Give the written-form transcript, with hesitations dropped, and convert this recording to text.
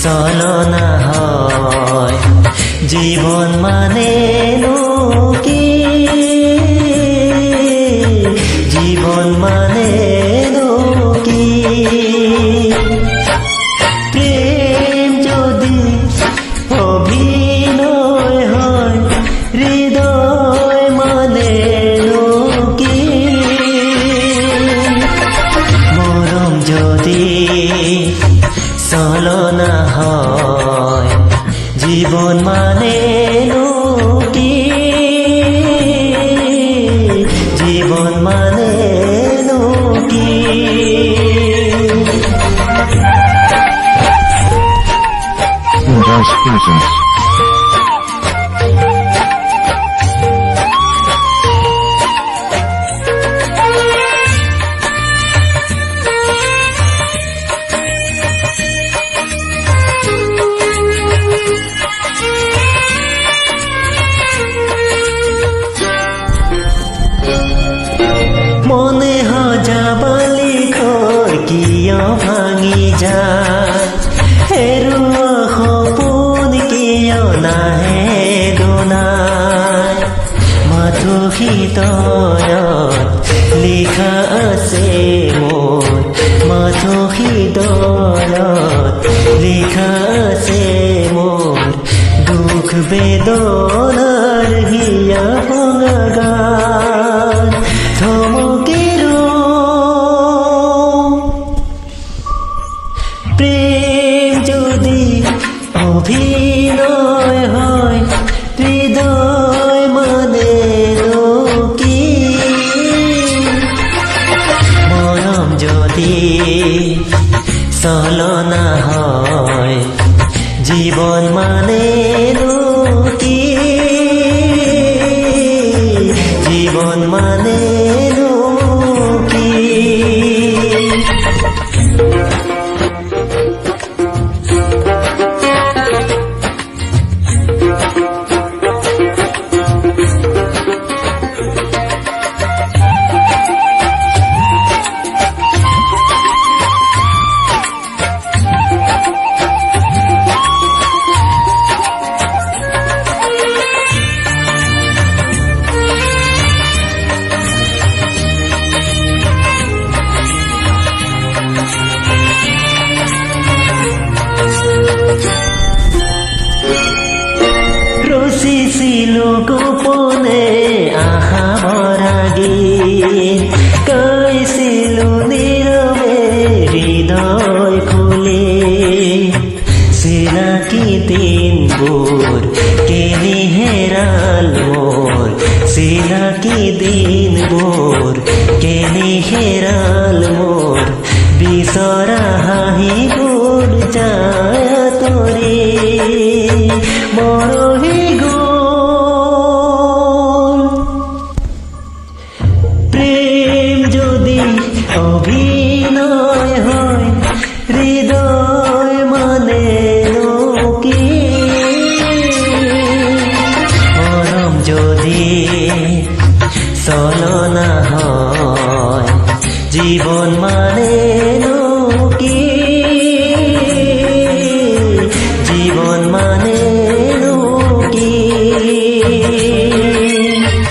চলনা হয় জীবন মানে কি জীবন মানে কি প্রেম যদি অভিনয় হয় হৃদয় মানে কি মরম যদি চলনা হয় জীবন মানে কি জীবন মানে কি Enjoy Fusions. মনে হজাবালি খৰ কিয় ভাঙি যায় হেৰুৱা সপোন কিয় নাহে দুনাই মাথো হৃদয়ত লিখা আছে মোৰ মাথো হৃদয়ত লিখা আছে মোৰ দুখ বেদনাৰ হিয়া ভঙা গান থমকিৰো প্রেম যদি অভিনয় হয় হৃদয় মানে কি মরম যদি চলনা হয় জীবন মানে কি জীবন মানে কি ৰচিছিলো গোপনে আশা ভৰা গীত গাইছিলো নীৰৱে হৃদয় খুলি চিনাকি দিনবোৰ কেনি হেৰাল মোৰ চিনাকি দিনবোৰ কেনি হেৰাল মোৰ বিচৰা হাঁহিবোৰ যায় তৰি মৰহি গল প্রেম যদি অভিনয় হয় হৃদয় মানে কি মরম যদি চলনা হয় জীবন মানে কি জীবন মানে কি